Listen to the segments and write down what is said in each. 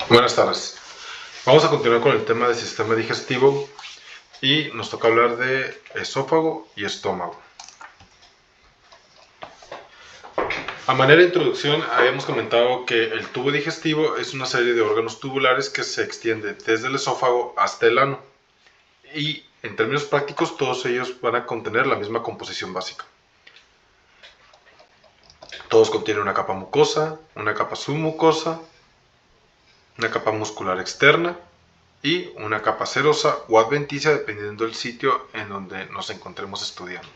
Buenas tardes. Vamos a continuar con el tema del sistema digestivo y nos toca hablar de esófago y estómago. A manera de introducción, habíamos comentado que el tubo digestivo es una serie de órganos tubulares que se extiende desde el esófago hasta el ano. Y en términos prácticos, todos ellos van a contener la misma composición básica. Todos contienen una capa mucosa, una capa submucosa, una capa muscular externa y una capa serosa o adventicia dependiendo del sitio en donde nos encontremos estudiando.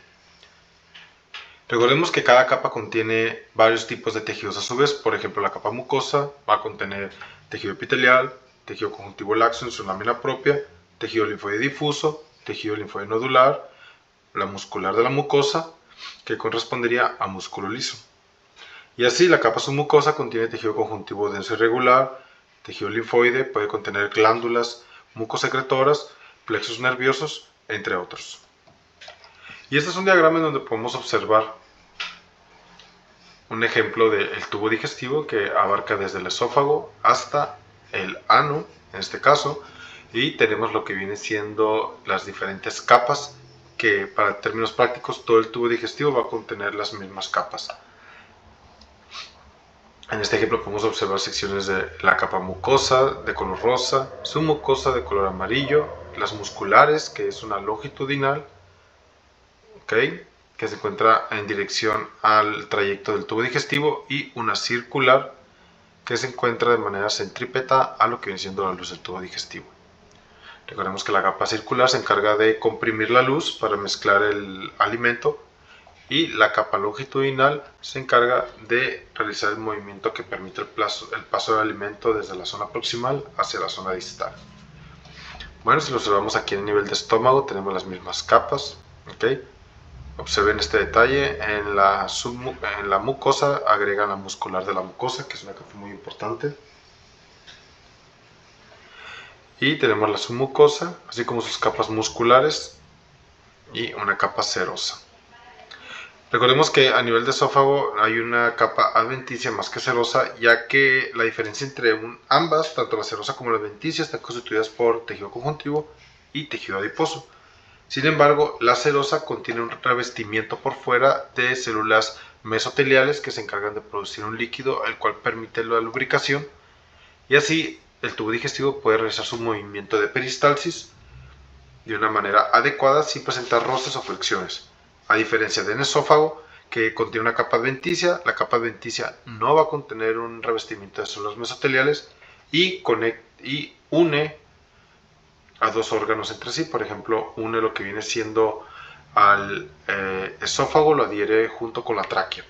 Recordemos que cada capa contiene varios tipos de tejidos a su vez. Por ejemplo, la capa mucosa va a contener tejido epitelial, tejido conjuntivo laxo en su lámina propia, tejido linfoide difuso, tejido linfoide nodular, la muscular de la mucosa, que correspondería a músculo liso. Y así la capa submucosa contiene tejido conjuntivo denso irregular, tejido linfoide, puede contener glándulas mucosecretoras, plexos nerviosos, entre otros. Y este es un diagrama en donde podemos observar un ejemplo del tubo digestivo que abarca desde el esófago hasta el ano, en este caso, y tenemos lo que viene siendo las diferentes capas, que para términos prácticos todo el tubo digestivo va a contener las mismas capas. En este ejemplo podemos observar secciones de la capa mucosa de color rosa, submucosa de color amarillo, las musculares, que es una longitudinal, ¿okay?, que se encuentra en dirección al trayecto del tubo digestivo, y una circular que se encuentra de manera centrípeta a lo que viene siendo la luz del tubo digestivo. Recordemos que la capa circular se encarga de comprimir la luz para mezclar el alimento, y la capa longitudinal se encarga de realizar el movimiento que permite el paso del alimento desde la zona proximal hacia la zona distal. Bueno, si lo observamos aquí en el nivel de estómago, tenemos las mismas capas, ¿okay? Observen este detalle, en la mucosa agregan la muscular de la mucosa, que es una capa muy importante. Y tenemos la submucosa, así como sus capas musculares y una capa serosa. Recordemos que a nivel de esófago hay una capa adventicia más que serosa, ya que la diferencia entre ambas, tanto la serosa como la adventicia, están constituidas por tejido conjuntivo y tejido adiposo. Sin embargo, la serosa contiene un revestimiento por fuera de células mesoteliales que se encargan de producir un líquido el cual permite la lubricación, y así el tubo digestivo puede realizar su movimiento de peristalsis de una manera adecuada sin presentar roces o fricciones. A diferencia del esófago, que contiene una capa adventicia, la capa adventicia no va a contener un revestimiento de células mesoteliales y une a dos órganos entre sí. Por ejemplo, une lo que viene siendo al esófago, lo adhiere junto con la tráquea.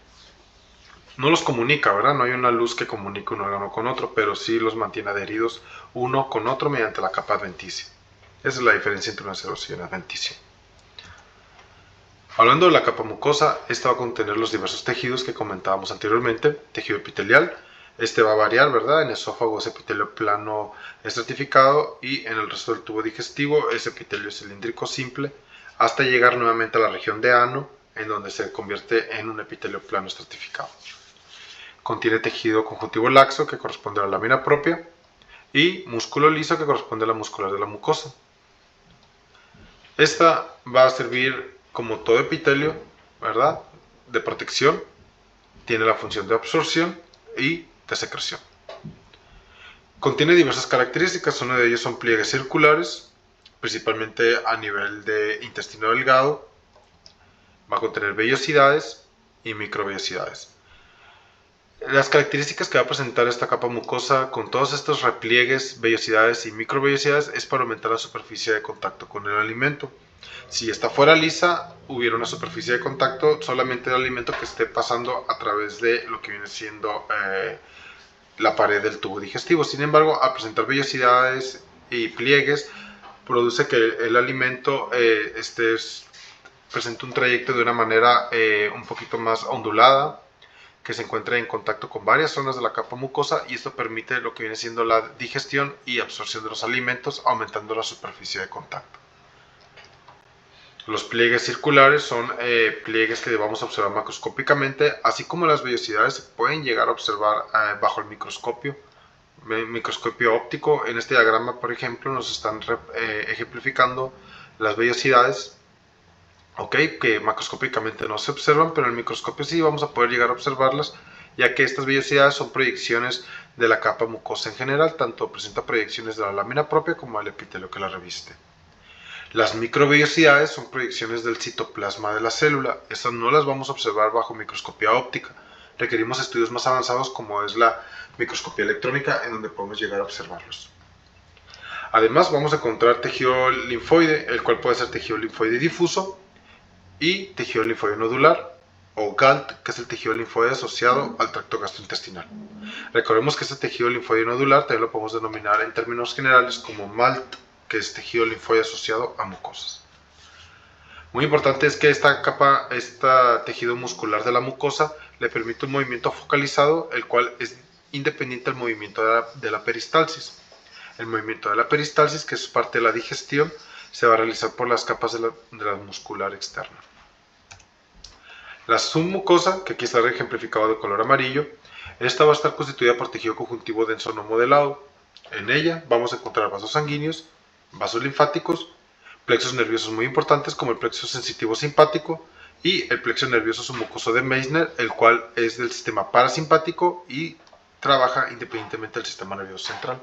No los comunica, ¿verdad? No hay una luz que comunique un órgano con otro, pero sí los mantiene adheridos uno con otro mediante la capa adventicia. Esa es la diferencia entre una serosa y una adventicia. Hablando de la capa mucosa, esta va a contener los diversos tejidos que comentábamos anteriormente. Tejido epitelial, este va a variar, ¿verdad? En esófago es epitelio plano estratificado, y en el resto del tubo digestivo es epitelio cilíndrico simple, hasta llegar nuevamente a la región de ano, en donde se convierte en un epitelio plano estratificado. Contiene tejido conjuntivo laxo, que corresponde a la lámina propia, y músculo liso, que corresponde a la muscular de la mucosa. Esta va a servir como todo epitelio, ¿verdad?, de protección. Tiene la función de absorción y de secreción. Contiene diversas características. Una de ellas son pliegues circulares, principalmente a nivel de intestino delgado. Va a contener vellosidades y microvellosidades. Las características que va a presentar esta capa mucosa con todos estos repliegues, vellosidades y microvellosidades es para aumentar la superficie de contacto con el alimento. Si esta fuera lisa, hubiera una superficie de contacto solamente del alimento que esté pasando a través de lo que viene siendo la pared del tubo digestivo. Sin embargo, al presentar vellosidades y pliegues, produce que el alimento presente un trayecto de una manera un poquito más ondulada, que se encuentre en contacto con varias zonas de la capa mucosa, y esto permite lo que viene siendo la digestión y absorción de los alimentos, aumentando la superficie de contacto. Los pliegues circulares son pliegues que vamos a observar macroscópicamente, así como las vellosidades se pueden llegar a observar bajo el microscopio, microscopio óptico. En este diagrama, por ejemplo, nos están ejemplificando las vellosidades, que macroscópicamente no se observan, pero en el microscopio sí vamos a poder llegar a observarlas, ya que estas vellosidades son proyecciones de la capa mucosa en general, tanto presenta proyecciones de la lámina propia como del epitelio que la reviste. Las microvellosidades son proyecciones del citoplasma de la célula. Estas no las vamos a observar bajo microscopía óptica. Requerimos estudios más avanzados como es la microscopía electrónica, en donde podemos llegar a observarlos. Además, vamos a encontrar tejido linfoide, el cual puede ser tejido linfoide difuso y tejido linfoide nodular, o GALT, que es el tejido linfoide asociado al tracto gastrointestinal. Recordemos que este tejido linfoide nodular también lo podemos denominar en términos generales como MALT, que es tejido linfoide asociado a mucosas. Muy importante es que esta capa, este tejido muscular de la mucosa, le permite un movimiento focalizado, el cual es independiente del movimiento de la peristalsis. El movimiento de la peristalsis, que es parte de la digestión, se va a realizar por las capas de la muscular externa. La submucosa, que aquí está ejemplificado de color amarillo, esta va a estar constituida por tejido conjuntivo denso no modelado. En ella vamos a encontrar vasos sanguíneos, vasos linfáticos, plexos nerviosos muy importantes como el plexo sensitivo simpático y el plexo nervioso submucoso de Meissner, el cual es del sistema parasimpático y trabaja independientemente del sistema nervioso central.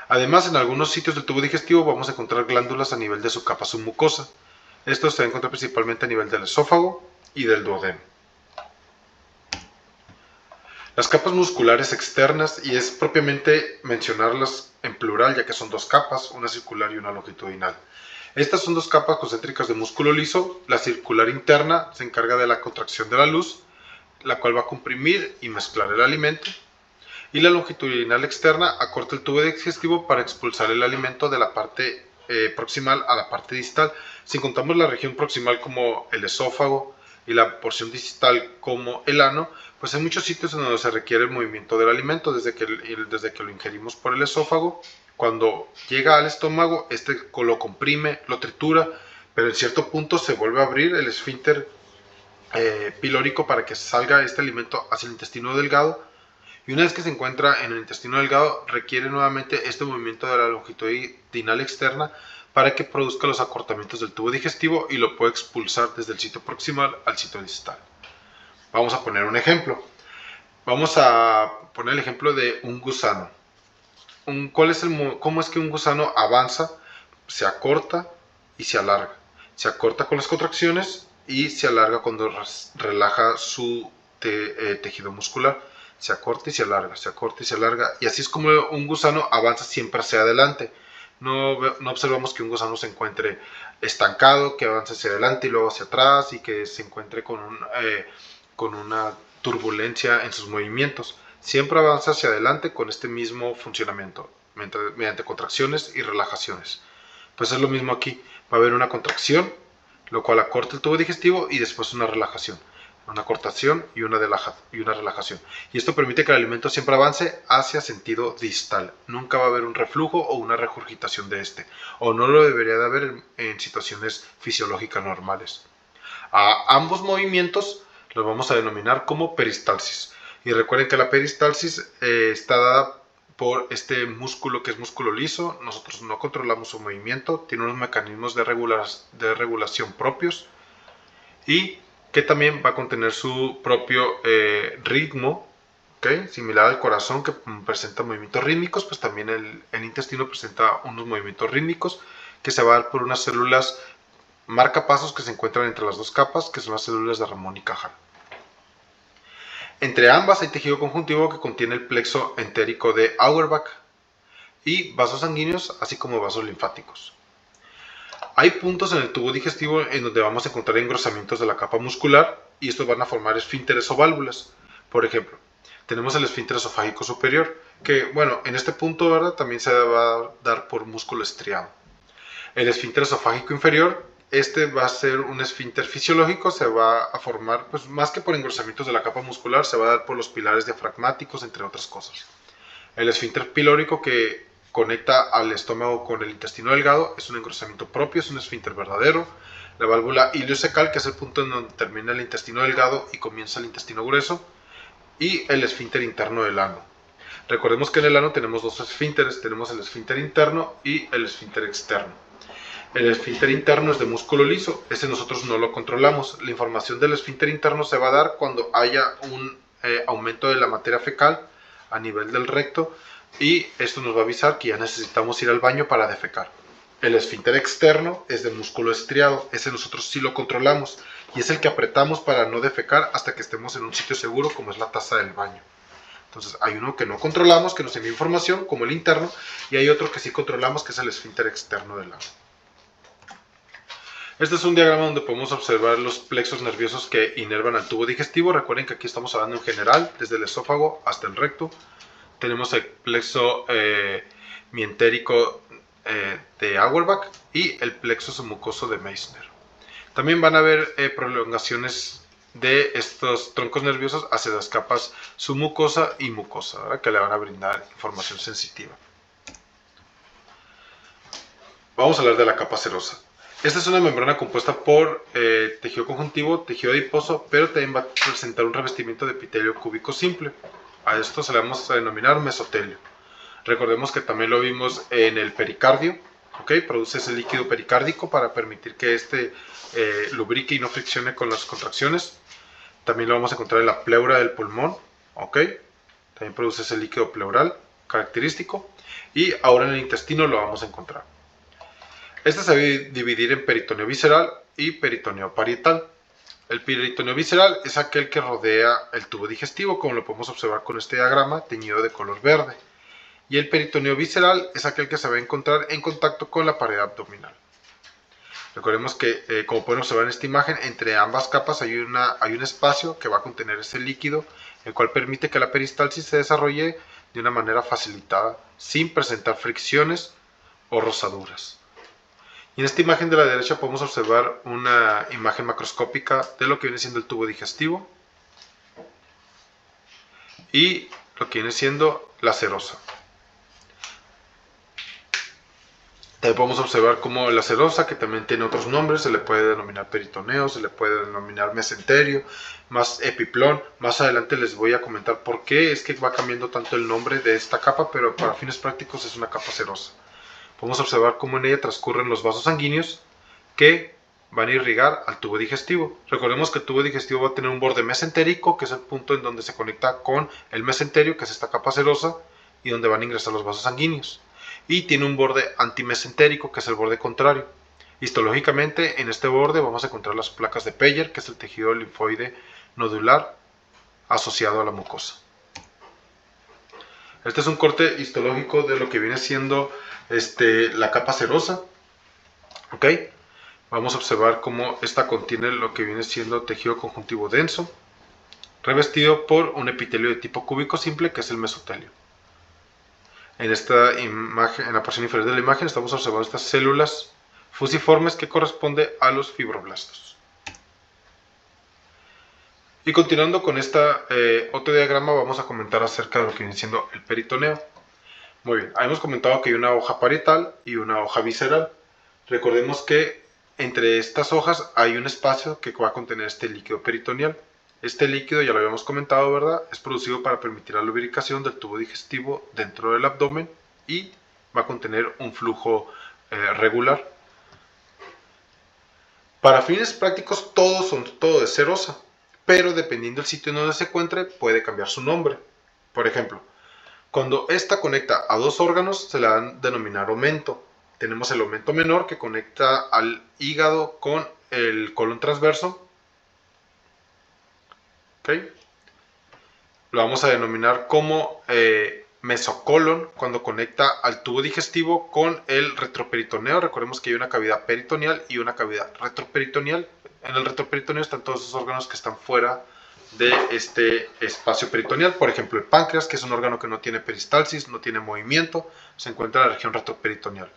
Además, en algunos sitios del tubo digestivo vamos a encontrar glándulas a nivel de su capa submucosa. Esto se va a encontrar principalmente a nivel del esófago y del duodeno. Las capas musculares externas, y es propiamente mencionarlas en plural ya que son dos capas, una circular y una longitudinal. Estas son dos capas concéntricas de músculo liso. La circular interna se encarga de la contracción de la luz, la cual va a comprimir y mezclar el alimento. Y la longitudinal externa acorta el tubo digestivo para expulsar el alimento de la parte proximal a la parte distal. Si contamos la región proximal como el esófago y la porción distal como el ano, pues hay muchos sitios en donde se requiere el movimiento del alimento, desde que lo ingerimos por el esófago. Cuando llega al estómago, este lo comprime, lo tritura, pero en cierto punto se vuelve a abrir el esfínter pilórico para que salga este alimento hacia el intestino delgado. Y una vez que se encuentra en el intestino delgado, requiere nuevamente este movimiento de la longitudinal externa para que produzca los acortamientos del tubo digestivo y lo pueda expulsar desde el sitio proximal al sitio distal. Vamos a poner un ejemplo. Vamos a poner el ejemplo de un gusano. ¿Cómo es que un gusano avanza, se acorta y se alarga? Se acorta con las contracciones y se alarga cuando relaja su tejido muscular. Se acorta y se alarga, se acorta y se alarga. Y así es como un gusano avanza siempre hacia adelante. No observamos que un gusano se encuentre estancado, que avance hacia adelante y luego hacia atrás y que se encuentre con una turbulencia en sus movimientos. Siempre avanza hacia adelante con este mismo funcionamiento, mediante contracciones y relajaciones. Pues es lo mismo aquí. Va a haber una contracción, lo cual acorta el tubo digestivo, y después una relajación. Una cortación y una relajación. Y esto permite que el alimento siempre avance hacia sentido distal. Nunca va a haber un reflujo o una regurgitación de este. O no lo debería de haber en situaciones fisiológicas normales. A ambos movimientos los vamos a denominar como peristalsis. Y recuerden que la peristalsis está dada por este músculo que es músculo liso. Nosotros no controlamos su movimiento. Tiene unos mecanismos de regulación propios. Y que también va a contener su propio ritmo, similar al corazón, que presenta movimientos rítmicos. Pues también el intestino presenta unos movimientos rítmicos que se va a dar por unas células marcapasos que se encuentran entre las dos capas, que son las células de Ramón y Cajal. Entre ambas hay tejido conjuntivo que contiene el plexo entérico de Auerbach y vasos sanguíneos, así como vasos linfáticos. Hay puntos en el tubo digestivo en donde vamos a encontrar engrosamientos de la capa muscular, y estos van a formar esfínteres o válvulas. Por ejemplo, tenemos el esfínter esofágico superior, que bueno, en este punto, ¿verdad?, también se va a dar por músculo estriado. El esfínter esofágico inferior, este va a ser un esfínter fisiológico, se va a formar, pues más que por engrosamientos de la capa muscular, se va a dar por los pilares diafragmáticos, entre otras cosas. El esfínter pilórico, que conecta al estómago con el intestino delgado, es un engrosamiento propio, es un esfínter verdadero. La válvula iliocecal, que es el punto en donde termina el intestino delgado y comienza el intestino grueso. Y el esfínter interno del ano. Recordemos que en el ano tenemos dos esfínteres, tenemos el esfínter interno y el esfínter externo. El esfínter interno es de músculo liso, ese nosotros no lo controlamos. La información del esfínter interno se va a dar cuando haya un aumento de la materia fecal a nivel del recto, y esto nos va a avisar que ya necesitamos ir al baño para defecar. El esfínter externo es de músculo estriado, ese nosotros sí lo controlamos y es el que apretamos para no defecar hasta que estemos en un sitio seguro, como es la taza del baño. Entonces hay uno que no controlamos, que nos envía información, como el interno, y hay otro que sí controlamos, que es el esfínter externo del ano. Este es un diagrama donde podemos observar los plexos nerviosos que inervan al tubo digestivo. Recuerden que aquí estamos hablando en general, desde el esófago hasta el recto. Tenemos el plexo mientérico de Auerbach y el plexo submucoso de Meissner. También van a haber prolongaciones de estos troncos nerviosos hacia las capas submucosa y mucosa, ¿verdad?, que le van a brindar información sensitiva. Vamos a hablar de la capa serosa. Esta es una membrana compuesta por tejido conjuntivo, tejido adiposo, pero también va a presentar un revestimiento de epitelio cúbico simple. A esto se le vamos a denominar mesotelio. Recordemos que también lo vimos en el pericardio, ¿okay? Produce ese líquido pericárdico para permitir que este lubrique y no friccione con las contracciones. También lo vamos a encontrar en la pleura del pulmón, ¿okay? También produce ese líquido pleural característico. Y ahora en el intestino lo vamos a encontrar. Este se va a dividir en peritoneo visceral y peritoneo parietal. El peritoneo visceral es aquel que rodea el tubo digestivo, como lo podemos observar con este diagrama teñido de color verde. Y el peritoneo visceral es aquel que se va a encontrar en contacto con la pared abdominal. Recordemos que, como pueden observar en esta imagen, entre ambas capas hay un espacio que va a contener ese líquido, el cual permite que la peristalsis se desarrolle de una manera facilitada, sin presentar fricciones o rozaduras. Y en esta imagen de la derecha podemos observar una imagen macroscópica de lo que viene siendo el tubo digestivo y lo que viene siendo la serosa. También podemos observar como la serosa, que también tiene otros nombres, se le puede denominar peritoneo, se le puede denominar mesenterio, más epiplón. Más adelante les voy a comentar por qué es que va cambiando tanto el nombre de esta capa, pero para fines prácticos es una capa serosa. Podemos observar cómo en ella transcurren los vasos sanguíneos que van a irrigar al tubo digestivo. Recordemos que el tubo digestivo va a tener un borde mesentérico, que es el punto en donde se conecta con el mesenterio, que es esta capa serosa, y donde van a ingresar los vasos sanguíneos. Y tiene un borde antimesentérico, que es el borde contrario. Histológicamente, en este borde vamos a encontrar las placas de Peyer, que es el tejido linfoide nodular asociado a la mucosa. Este es un corte histológico de lo que viene siendo la capa serosa. ¿Ok? Vamos a observar cómo esta contiene lo que viene siendo tejido conjuntivo denso, revestido por un epitelio de tipo cúbico simple, que es el mesotelio. En esta imagen, en la porción inferior de la imagen, estamos observando estas células fusiformes que corresponden a los fibroblastos. Y continuando con otro diagrama, vamos a comentar acerca de lo que viene siendo el peritoneo. Muy bien, hemos comentado que hay una hoja parietal y una hoja visceral. Recordemos que entre estas hojas hay un espacio que va a contener este líquido peritoneal. Este líquido, ya lo habíamos comentado, ¿verdad?, es producido para permitir la lubricación del tubo digestivo dentro del abdomen y va a contener un flujo regular. Para fines prácticos, todo es serosa, pero dependiendo del sitio en donde se encuentre, puede cambiar su nombre. Por ejemplo, cuando esta conecta a dos órganos, se le va a denominar omento. Tenemos el omento menor, que conecta al hígado con el colon transverso. ¿Okay? Lo vamos a denominar como mesocolon, cuando conecta al tubo digestivo con el retroperitoneo. Recordemos que hay una cavidad peritoneal y una cavidad retroperitoneal. En el retroperitoneo están todos esos órganos que están fuera de este espacio peritoneal. Por ejemplo, el páncreas, que es un órgano que no tiene peristalsis, no tiene movimiento, se encuentra en la región retroperitoneal.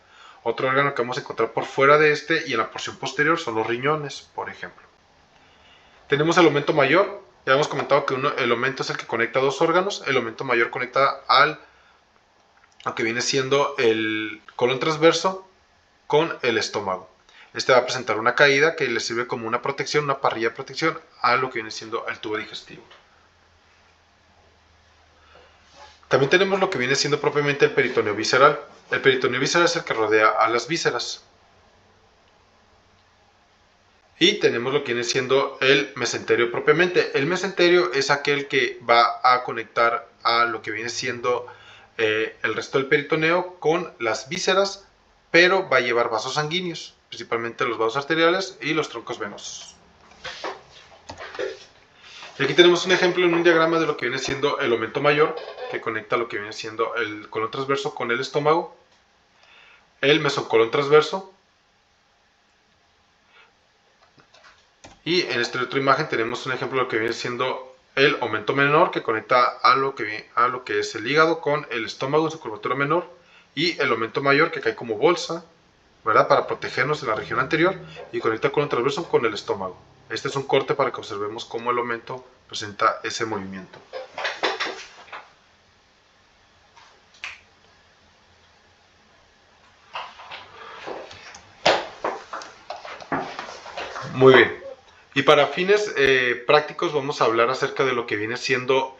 Otro órgano que vamos a encontrar por fuera de este y en la porción posterior son los riñones, por ejemplo. Tenemos el omento mayor. Ya hemos comentado que el omento es el que conecta a dos órganos. El omento mayor conecta a que viene siendo el colon transverso con el estómago. Este va a presentar una caída que le sirve como una protección, una parrilla de protección a lo que viene siendo el tubo digestivo. También tenemos lo que viene siendo propiamente el peritoneo visceral. El peritoneo visceral es el que rodea a las vísceras. Y tenemos lo que viene siendo el mesenterio propiamente. El mesenterio es aquel que va a conectar a lo que viene siendo el resto del peritoneo con las vísceras, pero va a llevar vasos sanguíneos, principalmente los vasos arteriales y los troncos venosos. Y aquí tenemos un ejemplo en un diagrama de lo que viene siendo el aumento mayor, que conecta lo que viene siendo el colon transverso con el estómago, el mesocolon transverso, y en esta otra imagen tenemos un ejemplo de lo que viene siendo el aumento menor, que conecta a lo que es el hígado con el estómago en su curvatura menor, y el aumento mayor, que cae como bolsa, ¿verdad?, para protegernos en la región anterior, y conecta con el transverso con el estómago. Este es un corte para que observemos cómo el aumento presenta ese movimiento. Muy bien. Y para fines prácticos vamos a hablar acerca de lo que viene siendo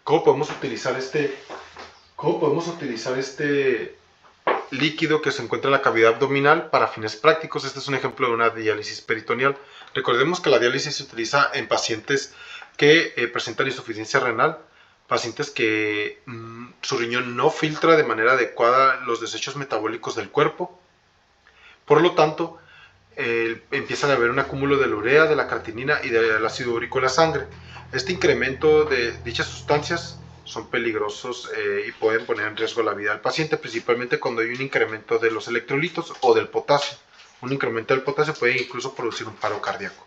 ¿cómo podemos utilizar este líquido que se encuentra en la cavidad abdominal para fines prácticos? Este es un ejemplo de una diálisis peritoneal. Recordemos que la diálisis se utiliza en pacientes que presentan insuficiencia renal, pacientes que su riñón no filtra de manera adecuada los desechos metabólicos del cuerpo. Por lo tanto, empiezan a haber un acúmulo de la urea, de la creatinina y del ácido úrico en la sangre. Este incremento de dichas sustancias son peligrosos y pueden poner en riesgo la vida del paciente, principalmente cuando hay un incremento de los electrolitos o del potasio. Un incremento del potasio puede incluso producir un paro cardíaco.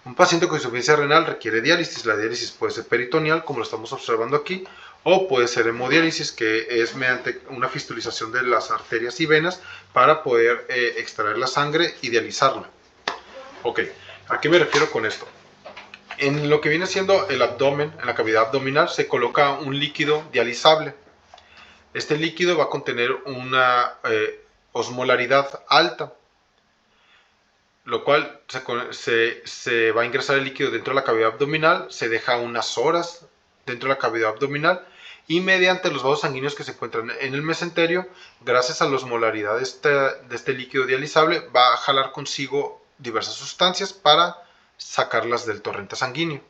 Un paciente con insuficiencia renal requiere diálisis. La diálisis puede ser peritoneal, como lo estamos observando aquí, o puede ser hemodiálisis, que es mediante una fistulización de las arterias y venas para poder extraer la sangre y dializarla. Ok, ¿a qué me refiero con esto? En lo que viene siendo el abdomen, en la cavidad abdominal, se coloca un líquido dializable. Este líquido va a contener una osmolaridad alta, lo cual se va a ingresar el líquido dentro de la cavidad abdominal, se deja unas horas dentro de la cavidad abdominal y mediante los vasos sanguíneos que se encuentran en el mesenterio, gracias a la osmolaridad de este líquido dializable, va a jalar consigo diversas sustancias para sacarlas del torrente sanguíneo.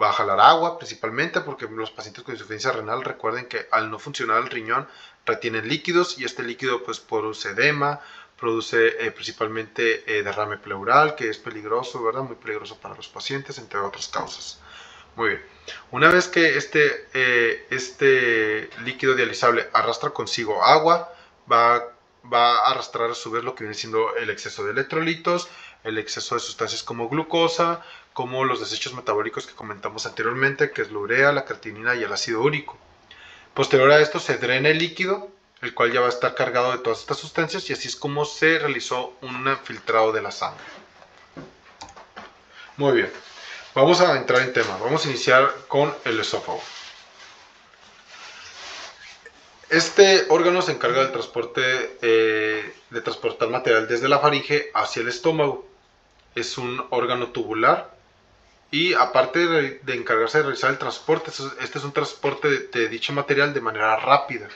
Va a jalar agua principalmente porque los pacientes con insuficiencia renal, recuerden que al no funcionar el riñón retienen líquidos y este líquido pues produce edema, produce principalmente derrame pleural, que es peligroso, ¿verdad? Muy peligroso para los pacientes, entre otras causas. Muy bien. Una vez que este líquido dializable arrastra consigo agua, va a arrastrar a su vez lo que viene siendo el exceso de electrolitos, el exceso de sustancias como glucosa, como los desechos metabólicos que comentamos anteriormente, que es la urea, la creatinina y el ácido úrico. Posterior a esto se drena el líquido, el cual ya va a estar cargado de todas estas sustancias, y así es como se realizó un filtrado de la sangre. Muy bien, vamos a entrar en tema. Vamos a iniciar con el esófago. Este órgano se encarga del transporte, de transportar material desde la faringe hacia el estómago. Es un órgano tubular y aparte de encargarse de realizar el transporte, este es un transporte de dicho material de manera rápida,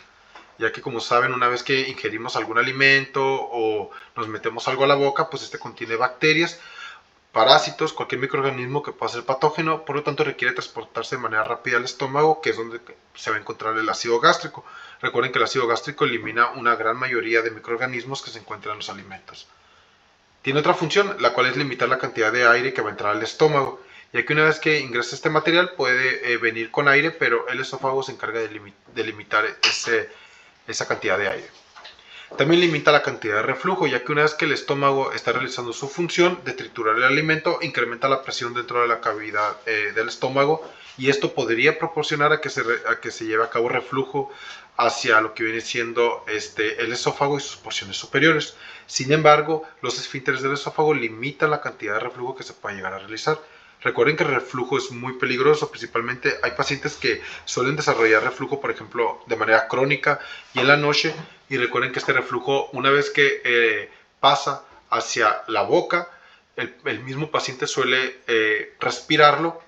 ya que, como saben, una vez que ingerimos algún alimento o nos metemos algo a la boca, pues este contiene bacterias, parásitos, cualquier microorganismo que pueda ser patógeno, por lo tanto requiere transportarse de manera rápida al estómago, que es donde se va a encontrar el ácido gástrico. Recuerden que el ácido gástrico elimina una gran mayoría de microorganismos que se encuentran en los alimentos. Tiene otra función, la cual es limitar la cantidad de aire que va a entrar al estómago, ya que una vez que ingresa este material puede venir con aire, pero el esófago se encarga de limitar esa cantidad de aire. También limita la cantidad de reflujo, ya que una vez que el estómago está realizando su función de triturar el alimento, incrementa la presión dentro de la cavidad del estómago, y esto podría proporcionar a que se lleve a cabo reflujo hacia lo que viene siendo el esófago y sus porciones superiores. Sin embargo, los esfínteres del esófago limitan la cantidad de reflujo que se puede llegar a realizar. Recuerden que el reflujo es muy peligroso, principalmente hay pacientes que suelen desarrollar reflujo, por ejemplo, de manera crónica y en la noche, y recuerden que este reflujo, una vez que pasa hacia la boca, el mismo paciente suele respirarlo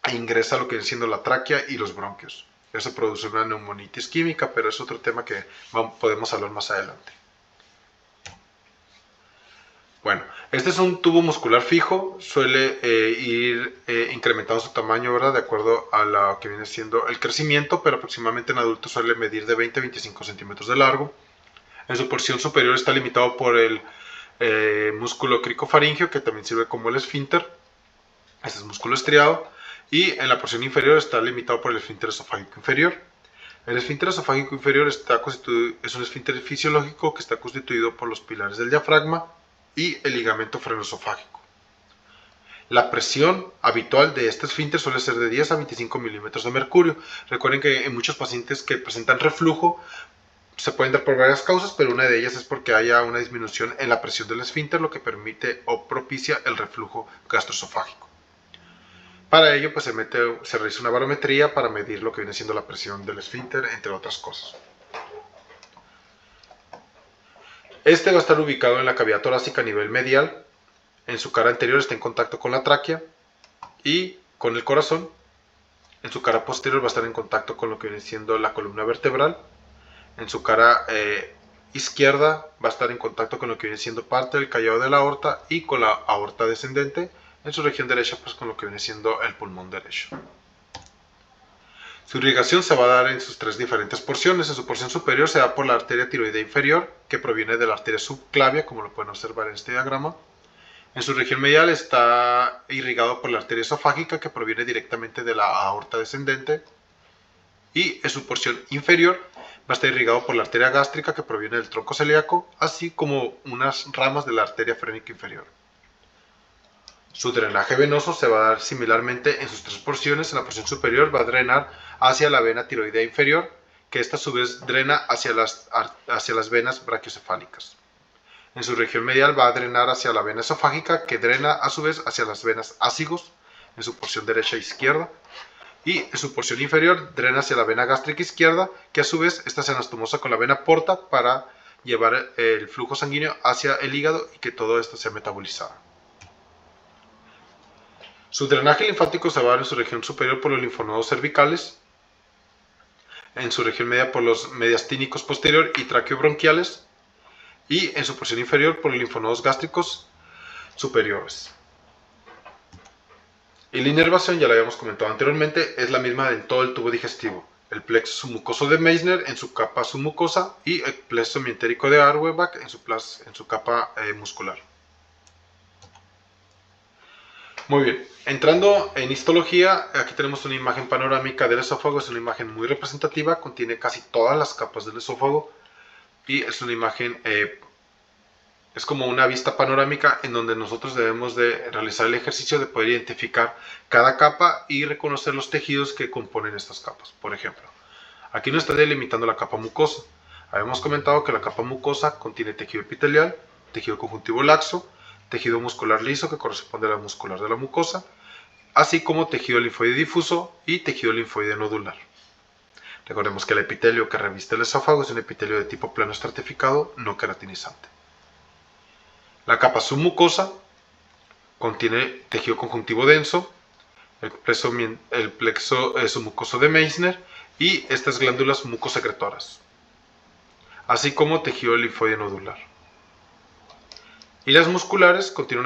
e ingresa lo que viene siendo la tráquea y los bronquios. Eso produce una neumonitis química, pero es otro tema que podemos hablar más adelante. Bueno, este es un tubo muscular fijo, suele ir incrementando su tamaño, ¿verdad? De acuerdo a lo que viene siendo el crecimiento, pero aproximadamente en adultos suele medir de 20 a 25 centímetros de largo. En su porción superior está limitado por el músculo cricofaringeo, que también sirve como el esfínter. Este es músculo estriado. Y en la porción inferior está limitado por el esfínter esofágico inferior. El esfínter esofágico inferior es un esfínter fisiológico que está constituido por los pilares del diafragma y el ligamento frenoesofágico. La presión habitual de este esfínter suele ser de 10 a 25 milímetros de mercurio. Recuerden que en muchos pacientes que presentan reflujo se pueden dar por varias causas, pero una de ellas es porque haya una disminución en la presión del esfínter, lo que permite o propicia el reflujo gastroesofágico. Para ello, pues se realiza una barometría para medir lo que viene siendo la presión del esfínter, entre otras cosas. Este va a estar ubicado en la cavidad torácica a nivel medial. En su cara anterior está en contacto con la tráquea y con el corazón. En su cara posterior va a estar en contacto con lo que viene siendo la columna vertebral. En su cara izquierda va a estar en contacto con lo que viene siendo parte del callado de la aorta y con la aorta descendente. En su región derecha, pues con lo que viene siendo el pulmón derecho. Su irrigación se va a dar en sus tres diferentes porciones. En su porción superior se da por la arteria tiroidea inferior, que proviene de la arteria subclavia, como lo pueden observar en este diagrama. En su región medial está irrigado por la arteria esofágica, que proviene directamente de la aorta descendente. Y en su porción inferior va a estar irrigado por la arteria gástrica, que proviene del tronco celíaco, así como unas ramas de la arteria frénica inferior. Su drenaje venoso se va a dar similarmente en sus tres porciones. En la porción superior va a drenar hacia la vena tiroidea inferior, que esta a su vez drena hacia las venas brachiocefálicas. En su región medial va a drenar hacia la vena esofágica, que drena a su vez hacia las venas ácigos, en su porción derecha e izquierda. Y en su porción inferior drena hacia la vena gástrica izquierda, que a su vez esta se anastomosa con la vena porta para llevar el flujo sanguíneo hacia el hígado y que todo esto sea metabolizado. Su drenaje linfático se va a dar en su región superior por los linfonodos cervicales, en su región media por los mediastínicos posterior y traqueobronquiales, y en su porción inferior por los linfonodos gástricos superiores. Y la inervación, ya la habíamos comentado anteriormente, es la misma en todo el tubo digestivo. El plexo submucoso de Meissner en su capa submucosa y el plexo mientérico de Auerbach en su capa muscular. Muy bien, entrando en histología, aquí tenemos una imagen panorámica del esófago. Es una imagen muy representativa, contiene casi todas las capas del esófago y es una imagen, es como una vista panorámica en donde nosotros debemos de realizar el ejercicio de poder identificar cada capa y reconocer los tejidos que componen estas capas. Por ejemplo, aquí nos está delimitando la capa mucosa. Habíamos comentado que la capa mucosa contiene tejido epitelial, tejido conjuntivo laxo, tejido muscular liso que corresponde a la muscular de la mucosa, así como tejido linfoide difuso y tejido linfoide nodular. Recordemos que el epitelio que reviste el esófago es un epitelio de tipo plano estratificado no queratinizante. La capa submucosa contiene tejido conjuntivo denso, el plexo submucoso de Meissner y estas glándulas mucosecretoras, así como tejido linfoide nodular. Y las musculares contienen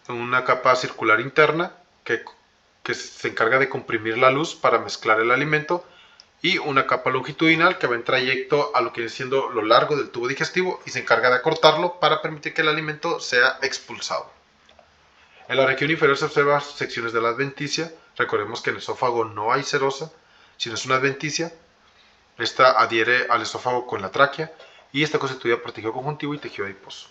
una capa circular interna que se encarga de comprimir la luz para mezclar el alimento y una capa longitudinal que va en trayecto a lo que viene siendo lo largo del tubo digestivo y se encarga de acortarlo para permitir que el alimento sea expulsado. En la región inferior se observan secciones de la adventicia. Recordemos que en el esófago no hay serosa, sino es una adventicia. Esta adhiere al esófago con la tráquea y está constituida por tejido conjuntivo y tejido adiposo.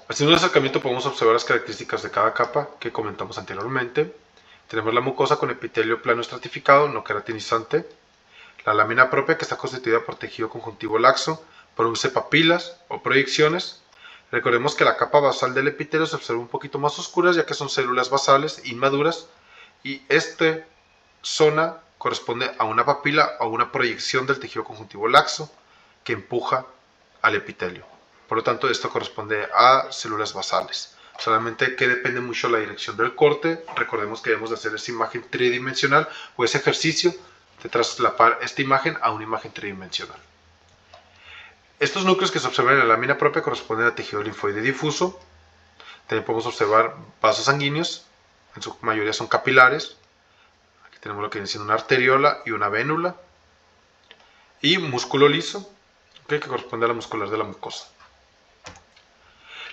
Haciendo un acercamiento podemos observar las características de cada capa que comentamos anteriormente. Tenemos la mucosa con epitelio plano estratificado, no queratinizante. La lámina propia, que está constituida por tejido conjuntivo laxo, produce papilas o proyecciones. Recordemos que la capa basal del epitelio se observa un poquito más oscura, ya que son células basales inmaduras, y esta zona corresponde a una papila o una proyección del tejido conjuntivo laxo que empuja al epitelio. Por lo tanto, esto corresponde a células basales. Solamente que depende mucho la dirección del corte. Recordemos que debemos de hacer esa imagen tridimensional o ese ejercicio de traslapar esta imagen a una imagen tridimensional. Estos núcleos que se observan en la lámina propia corresponden a tejido linfoide difuso. También podemos observar vasos sanguíneos, en su mayoría son capilares. Aquí tenemos lo que viene siendo una arteriola y una vénula. Y músculo liso, que corresponde a la muscular de la mucosa.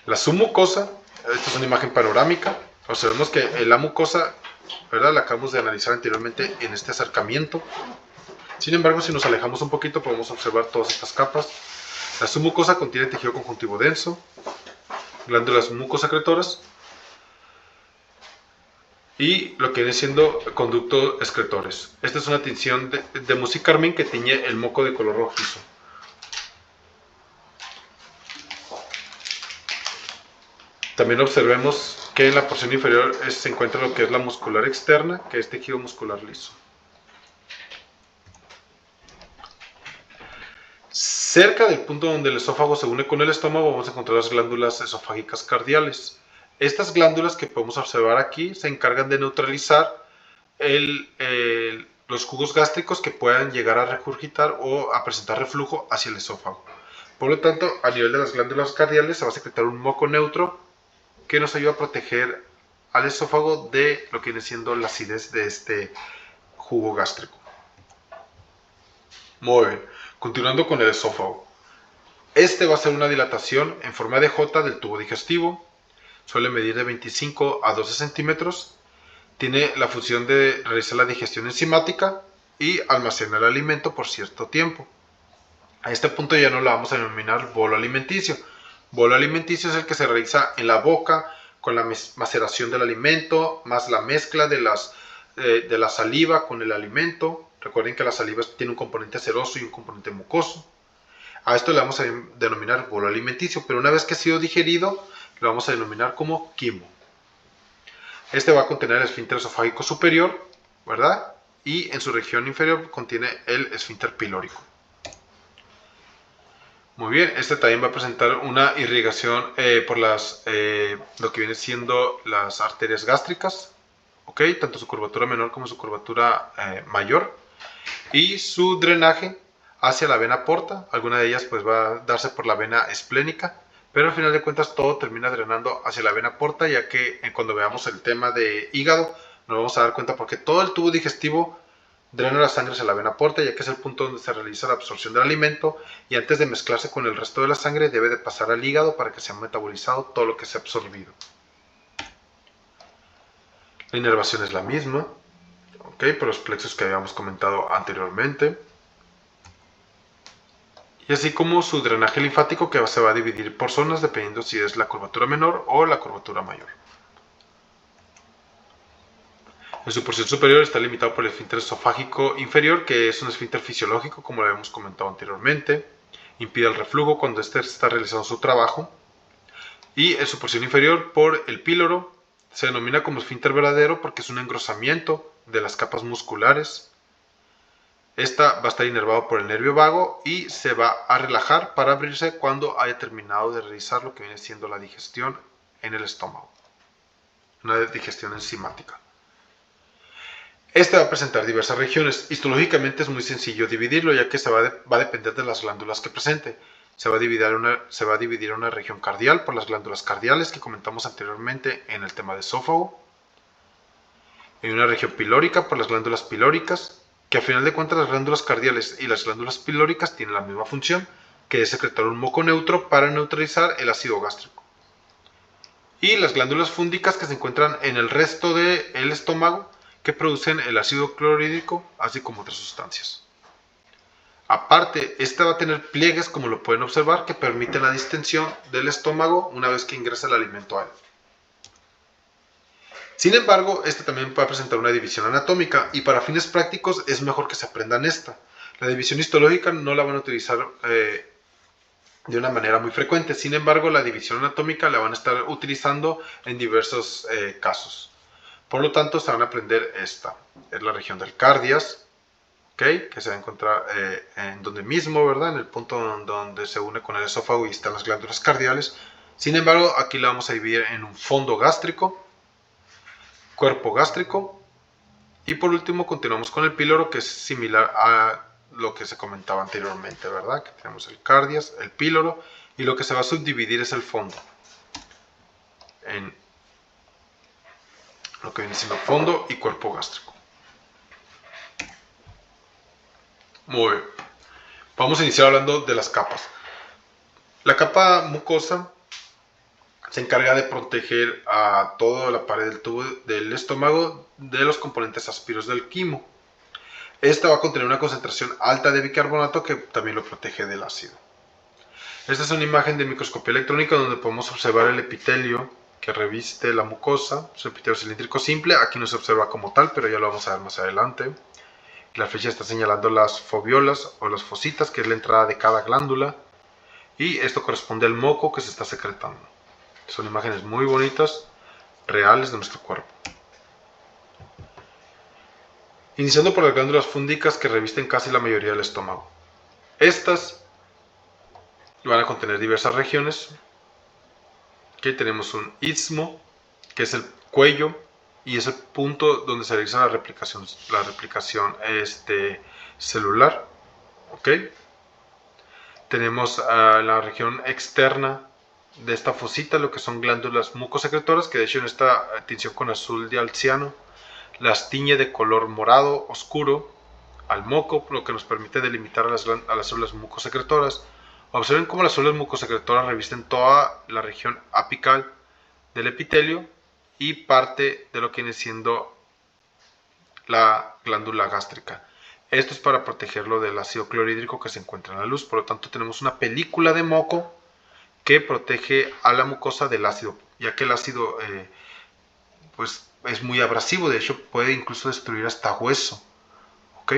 La submucosa, esta es una imagen panorámica. Observemos que la mucosa, ¿verdad?, la acabamos de analizar anteriormente en este acercamiento. Sin embargo, si nos alejamos un poquito, podemos observar todas estas capas. La submucosa contiene tejido conjuntivo denso, glándulas mucosecretoras y lo que viene siendo conductos excretores. Esta es una tinción de musicarmín que tiñe el moco de color rojizo. También observemos que en la porción inferior se encuentra lo que es la muscular externa, que es tejido muscular liso. Cerca del punto donde el esófago se une con el estómago vamos a encontrar las glándulas esofágicas cardiales. Estas glándulas que podemos observar aquí se encargan de neutralizar los jugos gástricos que puedan llegar a regurgitar o a presentar reflujo hacia el esófago. Por lo tanto, a nivel de las glándulas cardiales se va a secretar un moco neutro que nos ayuda a proteger al esófago de lo que viene siendo la acidez de este jugo gástrico. Muy bien, continuando con el esófago. Este va a ser una dilatación en forma de J del tubo digestivo. Suele medir de 25 a 12 centímetros. Tiene la función de realizar la digestión enzimática y almacenar el alimento por cierto tiempo. A este punto ya no la vamos a denominar bolo alimenticio. Bolo alimenticio es el que se realiza en la boca con la maceración del alimento, más la mezcla de la saliva con el alimento. Recuerden que la saliva tiene un componente ceroso y un componente mucoso. A esto le vamos a denominar bolo alimenticio, pero una vez que ha sido digerido, lo vamos a denominar como quimo. Este va a contener el esfínter esofágico superior, ¿verdad? Y en su región inferior contiene el esfínter pilórico. Muy bien, este también va a presentar una irrigación por lo que viene siendo las arterias gástricas, ¿ok? Tanto su curvatura menor como su curvatura mayor. Y su drenaje hacia la vena porta, alguna de ellas pues va a darse por la vena esplénica, pero al final de cuentas todo termina drenando hacia la vena porta, ya que cuando veamos el tema de hígado nos vamos a dar cuenta porque todo el tubo digestivo drena la sangre hacia la vena porta, ya que es el punto donde se realiza la absorción del alimento y antes de mezclarse con el resto de la sangre debe de pasar al hígado para que sea metabolizado todo lo que se ha absorbido. La inervación es la misma, ¿ok? Por los plexos que habíamos comentado anteriormente. Y así como su drenaje linfático que se va a dividir por zonas dependiendo si es la curvatura menor o la curvatura mayor. En su porción superior está limitado por el esfínter esofágico inferior, que es un esfínter fisiológico, como lo habíamos comentado anteriormente. Impide el reflujo cuando éste está realizando su trabajo. Y en su porción inferior por el píloro, se denomina como esfínter verdadero porque es un engrosamiento de las capas musculares. Esta va a estar inervado por el nervio vago y se va a relajar para abrirse cuando haya terminado de realizar lo que viene siendo la digestión en el estómago. Una digestión enzimática. Este va a presentar diversas regiones. Histológicamente es muy sencillo dividirlo, ya que va a depender de las glándulas que presente. Se va a dividir una región cardial por las glándulas cardiales que comentamos anteriormente en el tema de esófago. En una región pilórica por las glándulas pilóricas, que al final de cuentas las glándulas cardiales y las glándulas pilóricas tienen la misma función, que es secretar un moco neutro para neutralizar el ácido gástrico. Y las glándulas fúndicas que se encuentran en el resto del estómago, que producen el ácido clorhídrico, así como otras sustancias. Aparte, esta va a tener pliegues, como lo pueden observar, que permiten la distensión del estómago una vez que ingresa el alimento a él. Sin embargo, este también va a presentar una división anatómica y para fines prácticos es mejor que se aprendan esta. La división histológica no la van a utilizar de una manera muy frecuente, sin embargo la división anatómica la van a estar utilizando en diversos casos. Por lo tanto, se van a aprender esta. Es la región del cardias, ¿ok? Que se va a encontrar en donde mismo, ¿verdad? En el punto donde se une con el esófago y están las glándulas cardiales. Sin embargo, aquí la vamos a dividir en un fondo gástrico, cuerpo gástrico, y por último continuamos con el píloro, que es similar a lo que se comentaba anteriormente, ¿verdad? Que tenemos el cardias, el píloro, y lo que se va a subdividir es el fondo. En lo que viene siendo fondo y cuerpo gástrico. Muy bien. Vamos a iniciar hablando de las capas. La capa mucosa se encarga de proteger a toda la pared del tubo del estómago de los componentes áspiros del quimo. Esta va a contener una concentración alta de bicarbonato que también lo protege del ácido. Esta es una imagen de microscopía electrónica donde podemos observar el epitelio que reviste la mucosa, su epitelio cilíndrico simple. Aquí no se observa como tal, pero ya lo vamos a ver más adelante. La flecha está señalando las foviolas o las fositas, que es la entrada de cada glándula. Y esto corresponde al moco que se está secretando. Son imágenes muy bonitas, reales de nuestro cuerpo. Iniciando por las glándulas fúngicas que revisten casi la mayoría del estómago. Estas van a contener diversas regiones. Aquí tenemos un istmo, que es el cuello, y es el punto donde se realiza la replicación celular. ¿Ok? Tenemos la región externa de esta fosita, lo que son glándulas mucosecretoras, que de hecho en esta tinción con azul de alciano las tiñe de color morado oscuro al moco, lo que nos permite delimitar a las células mucosecretoras. Observen cómo las células mucosecretoras revisten toda la región apical del epitelio y parte de lo que viene siendo la glándula gástrica. Esto es para protegerlo del ácido clorhídrico que se encuentra en la luz. Por lo tanto, tenemos una película de moco que protege a la mucosa del ácido, ya que el ácido pues es muy abrasivo. De hecho, puede incluso destruir hasta hueso. ¿Ok?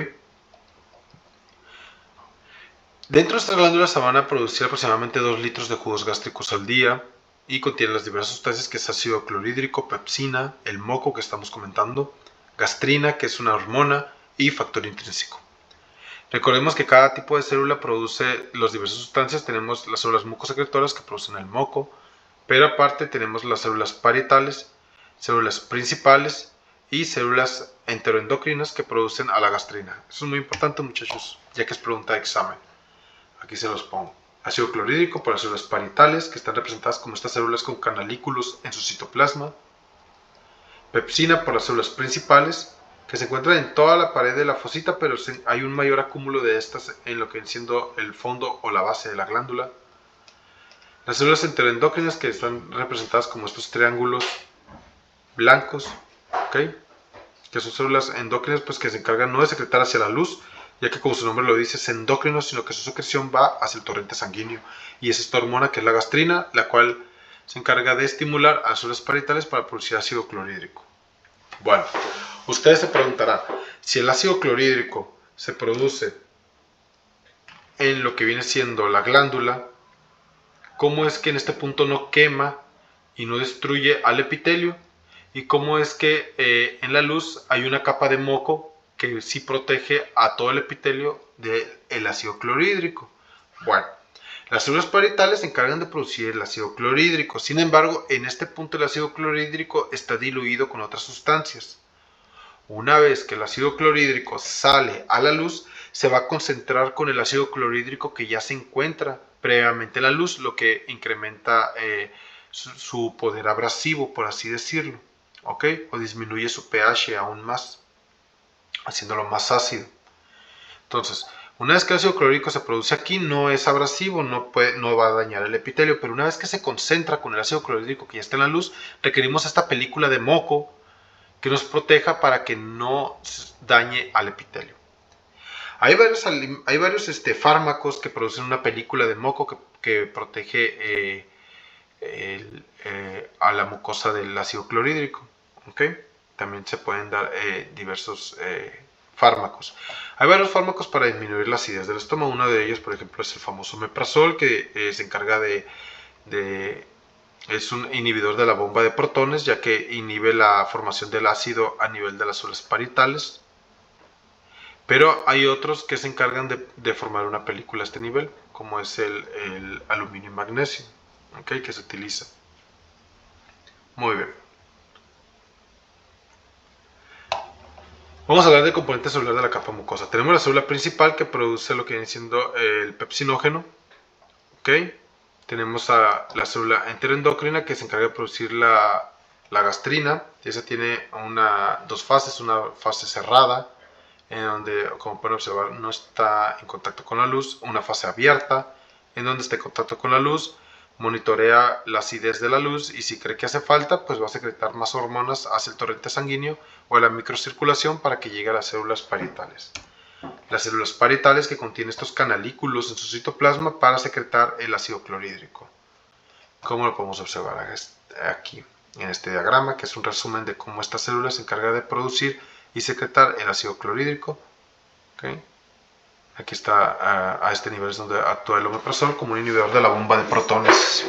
Dentro de estas glándulas se van a producir aproximadamente 2 litros de jugos gástricos al día y contienen las diversas sustancias que es ácido clorhídrico, pepsina, el moco que estamos comentando, gastrina, que es una hormona, y factor intrínseco. Recordemos que cada tipo de célula produce las diversas sustancias. Tenemos las células mucosecretoras que producen el moco, pero aparte tenemos las células parietales, células principales y células enteroendocrinas que producen a la gastrina. Eso es muy importante, muchachos, ya que es pregunta de examen. Aquí se los pongo. Ácido clorhídrico por las células parietales, que están representadas como estas células con canalículos en su citoplasma. Pepsina por las células principales, que se encuentran en toda la pared de la fosita, pero hay un mayor acúmulo de estas en lo que viene siendo el fondo o la base de la glándula. Las células enteroendocrinas, que están representadas como estos triángulos blancos, ¿okay? Que son células endócrinas, pues, que se encargan no de secretar hacia la luz, ya que como su nombre lo dice es endócrino, sino que su secreción va hacia el torrente sanguíneo. Y es esta hormona que es la gastrina, la cual se encarga de estimular a las células parietales para producir ácido clorhídrico. Bueno, ustedes se preguntarán, si el ácido clorhídrico se produce en lo que viene siendo la glándula, ¿cómo es que en este punto no quema y no destruye al epitelio? ¿Y cómo es que en la luz hay una capa de moco que sí protege a todo el epitelio del ácido clorhídrico? Bueno, las células parietales se encargan de producir el ácido clorhídrico. Sin embargo, en este punto el ácido clorhídrico está diluido con otras sustancias. Una vez que el ácido clorhídrico sale a la luz, se va a concentrar con el ácido clorhídrico que ya se encuentra previamente en la luz, lo que incrementa su poder abrasivo, por así decirlo, ¿ok? O disminuye su pH aún más, haciéndolo más ácido. Entonces, una vez que el ácido clorhídrico se produce aquí, no es abrasivo, no va a dañar el epitelio, pero una vez que se concentra con el ácido clorhídrico que ya está en la luz, requerimos esta película de moco que nos proteja para que no dañe al epitelio. Hay varios fármacos que producen una película de moco que protege a la mucosa del ácido clorhídrico. ¿Okay? También se pueden dar diversos fármacos. Hay varios fármacos para disminuir la acidez del estómago. Uno de ellos, por ejemplo, es el famoso omeprazol, que se encarga es un inhibidor de la bomba de protones, ya que inhibe la formación del ácido a nivel de las células parietales. Pero hay otros que se encargan de formar una película a este nivel, como es el aluminio y magnesio, ¿okay? Que se utiliza. Muy bien. Vamos a hablar del componente celular de la capa mucosa. Tenemos la célula principal que produce lo que viene siendo el pepsinógeno. ¿Okay? Tenemos a la célula enteroendocrina que se encarga de producir la gastrina. Y esa tiene dos fases, una fase cerrada, en donde, como pueden observar, no está en contacto con la luz, una fase abierta, en donde está en contacto con la luz, monitorea la acidez de la luz y si cree que hace falta, pues va a secretar más hormonas hacia el torrente sanguíneo o a la microcirculación para que llegue a las células parietales. Las células parietales que contienen estos canalículos en su citoplasma para secretar el ácido clorhídrico. Como lo podemos observar aquí en este diagrama, que es un resumen de cómo esta célula se encarga de producir y secretar el ácido clorhídrico. ¿Okay? Aquí está, a este nivel es donde actúa el omeprazol como un inhibidor de la bomba de protones.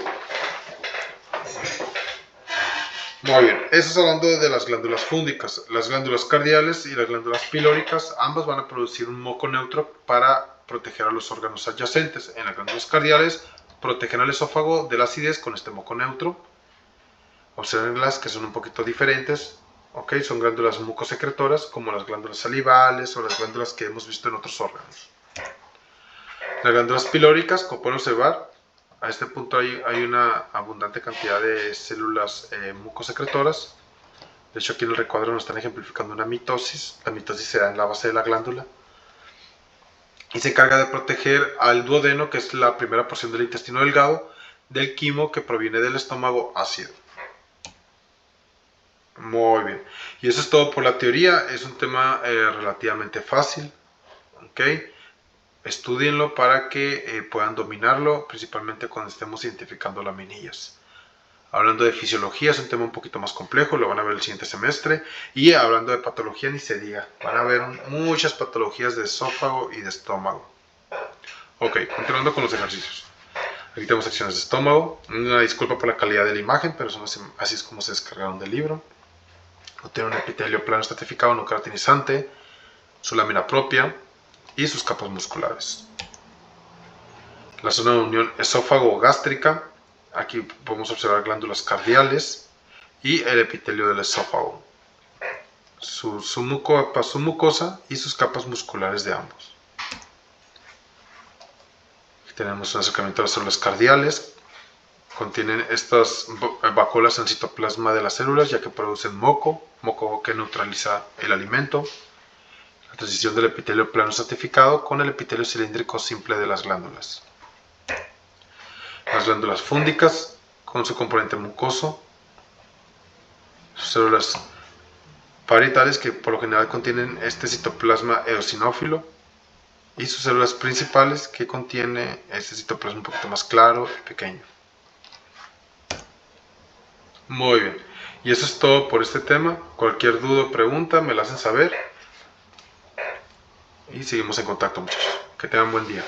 Muy bien, eso es hablando de las glándulas fúngicas. Las glándulas cardiales y las glándulas pilóricas, ambas van a producir un moco neutro para proteger a los órganos adyacentes. En las glándulas cardiales protegen al esófago de la acidez con este moco neutro. Observenlas que son un poquito diferentes. ¿Okay? Son glándulas mucosecretoras como las glándulas salivales o las glándulas que hemos visto en otros órganos. Las glándulas pilóricas, como pueden observar, a este punto hay una abundante cantidad de células mucosecretoras. De hecho, aquí en el recuadro nos están ejemplificando una mitosis. La mitosis se da en la base de la glándula. Y se encarga de proteger al duodeno, que es la primera porción del intestino delgado, del quimo que proviene del estómago ácido. Muy bien. Y eso es todo por la teoría. Es un tema relativamente fácil. ¿Okay? Estudienlo para que puedan dominarlo, principalmente cuando estemos identificando laminillas. Hablando de fisiología, es un tema un poquito más complejo, lo van a ver el siguiente semestre. Y hablando de patología, ni se diga, van a ver muchas patologías de esófago y de estómago. Ok, continuando con los ejercicios. Aquí tenemos secciones de estómago. Una disculpa por la calidad de la imagen, pero así es como se descargaron del libro. Tiene un epitelio plano estratificado no queratinizante, su lámina propia y sus capas musculares. La zona de unión esófago-gástrica, aquí podemos observar glándulas cardiales y el epitelio del esófago, su mucosa y sus capas musculares de ambos. Aquí tenemos un acercamiento a las células cardiales, contienen estas vacuolas en el citoplasma de las células ya que producen moco que neutraliza el alimento. La transición del epitelio plano estratificado con el epitelio cilíndrico simple de las glándulas. Las glándulas fúngicas con su componente mucoso, sus células parietales que por lo general contienen este citoplasma eosinófilo y sus células principales que contiene este citoplasma un poquito más claro y pequeño. Muy bien, y eso es todo por este tema. Cualquier duda o pregunta me la hacen saber y seguimos en contacto, muchachos. Que tengan buen día.